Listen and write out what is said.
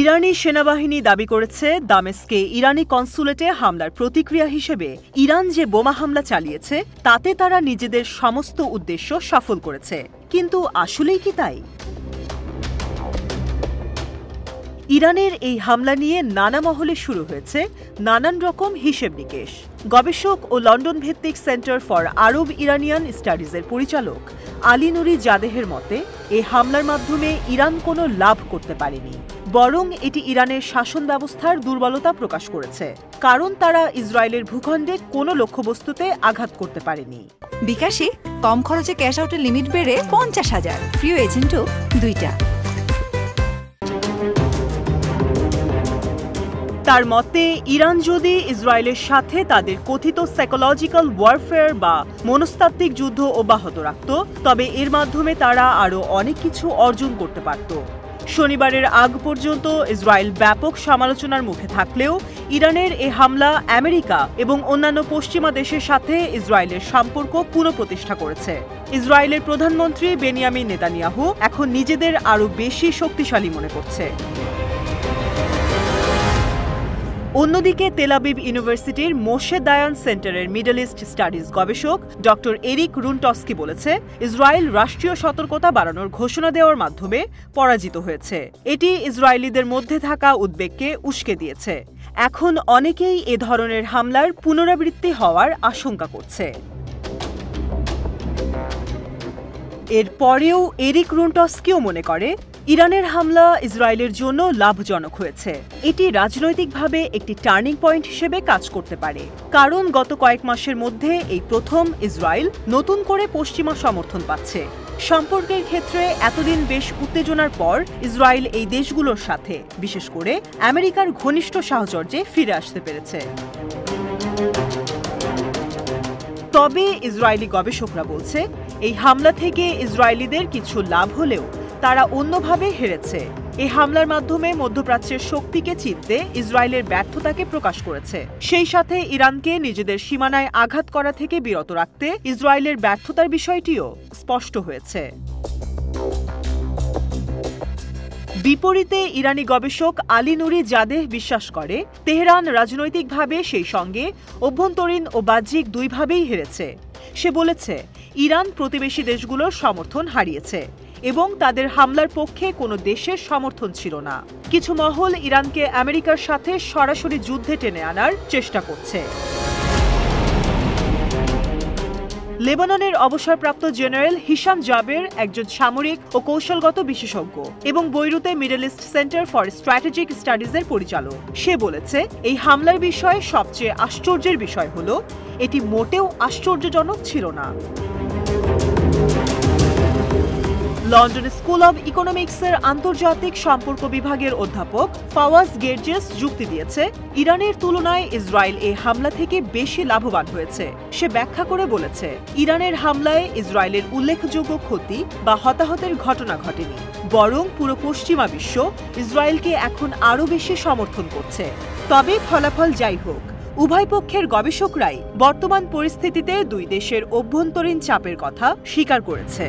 ইরানি সেনাবাহিনী দাবি করেছে দামেস্কে ইরানি কনসুলেটে হামলার প্রতিক্রিয়া হিসেবে ইরান যে বোমা হামলা চালিয়েছে তাতে তারা নিজেদের সমস্ত উদ্দেশ্য সফল করেছে। কিন্তু আসলেই কি তাই? ইরানের এই হামলা নিয়ে নানা মহলে শুরু হয়েছে নানান রকম হিসেব নিকেশ। গবেষক ও লন্ডন ভিত্তিক সেন্টার ফর আরব ইরানিয়ান স্টাডিজের পরিচালক আলী নুরি জাদেহের মতে এই হামলার মাধ্যমে ইরান কোনো লাভ করতে পারেনি, বরং এটি ইরানের শাসন ব্যবস্থার দুর্বলতা প্রকাশ করেছে, কারণ তারা ইসরায়েলের ভূখণ্ডে কোনো লক্ষ্যবস্তুতে আঘাত করতে পারেনি। বিকাশে কম খরচে ক্যাশ আউটের লিমিট বেড়ে 50,000, প্রিয় এজেন্টও 2টা। তার মতে ইরান যদি ইসরায়েলের সাথে তাদের কথিত সাইকোলজিক্যাল ওয়ারফেয়ার বা মনস্তাত্ত্বিক যুদ্ধ অব্যাহত রাখত, তবে এর মাধ্যমে তারা আরও অনেক কিছু অর্জন করতে পারত। শনিবারের আগ পর্যন্ত ইসরায়েল ব্যাপক সমালোচনার মুখে থাকলেও ইরানের এ হামলা আমেরিকা এবং অন্যান্য পশ্চিমা দেশের সাথে ইসরায়েলের সম্পর্ক পুনঃপ্রতিষ্ঠা করেছে। ইসরায়েলের প্রধানমন্ত্রী বেনিয়ামিন নেতানিয়াহু এখন নিজেদের আরও বেশি শক্তিশালী মনে করছে। অন্যদিকে তেল আবিব ইউনিভার্সিটির মোশে দায়ান সেন্টারের মিডল ইস্ট স্টাডিজ গবেষক ডক্টর এরিক রুনটস্কি বলেছে, ইসরায়েল রাষ্ট্রীয় সতর্কতা বাড়ানোর ঘোষণা দেওয়ার মাধ্যমে পরাজিত হয়েছে। এটি ইসরায়েলিদের মধ্যে থাকা উদ্বেগকে উস্কে দিয়েছে। এখন অনেকেই এ ধরনের হামলার পুনরাবৃত্তি হওয়ার আশঙ্কা করছে। এরপরেও এরিক রুনটস্কিও মনে করে ইরানের হামলা ইসরায়েলের জন্য লাভজনক হয়েছে। এটি রাজনৈতিকভাবে একটি টার্নিং পয়েন্ট হিসেবে কাজ করতে পারে, কারণ গত কয়েক মাসের মধ্যে এই প্রথম ইসরায়েল নতুন করে পশ্চিমা সমর্থন পাচ্ছে। সম্পর্কের ক্ষেত্রে এতদিন বেশ উত্তেজনার পর ইসরায়েল এই দেশগুলোর সাথে, বিশেষ করে আমেরিকার ঘনিষ্ঠ সাহচর্যে ফিরে আসতে পেরেছে। তবে ইসরায়েলি গবেষকরা বলছে, এই হামলা থেকে ইসরায়েলিদের কিছু লাভ হলেও তারা অন্যভাবে হেরেছে। এই হামলার মাধ্যমে মধ্যপ্রাচ্যের শক্তিকে চিনতে ইসরায়েলের ব্যর্থতাকে প্রকাশ করেছে। সেই সাথে ইরানকে নিজেদের সীমানায় আঘাত করা থেকে বিরত রাখতে ইসরায়েলের ব্যর্থতার বিষয়টিও স্পষ্ট হয়েছে। বিপরীতে ইরানি গবেষক আলী নুরি জাদেহ বিশ্বাস করে, তেহরান রাজনৈতিকভাবে সেই সঙ্গে অভ্যন্তরীণ ও বাহ্যিক দুইভাবেই হেরেছে। সে বলেছে, ইরান প্রতিবেশী দেশগুলোর সমর্থন হারিয়েছে এবং তাদের হামলার পক্ষে কোনো দেশের সমর্থন ছিল না। কিছু মহল ইরানকে আমেরিকার সাথে সরাসরি যুদ্ধে টেনে আনার চেষ্টা করছে। লেবাননের অবসরপ্রাপ্ত জেনারেল হিশাম জাবের একজন সামরিক ও কৌশলগত বিশেষজ্ঞ এবং বৈরুতে Middle East Centre for Strategic স্টাডিজের পরিচালক। সে বলেছে, এই হামলার বিষয়ে সবচেয়ে আশ্চর্যের বিষয় হলো এটি মোটেও আশ্চর্যজনক ছিল না। লন্ডন স্কুল অব ইকোনমিক্সের আন্তর্জাতিক সম্পর্ক বিভাগের অধ্যাপক ফাওয়াজ গেরজেস যুক্তি দিয়েছে, ইরানের তুলনায় ইসরায়েল এই হামলা থেকে বেশি লাভবান হয়েছে। সে ব্যাখ্যা করে বলেছে, ইরানের হামলায় ইসরায়েলের উল্লেখযোগ্য ক্ষতি বা হতাহতের ঘটনা ঘটেনি, বরং পুরো পশ্চিমা বিশ্ব ইসরায়েলকে এখন আরও বেশি সমর্থন করছে। তবে ফলাফল যাই হোক, উভয় পক্ষের গবেষকরাই বর্তমান পরিস্থিতিতে দুই দেশের অভ্যন্তরীণ চাপের কথা স্বীকার করেছে।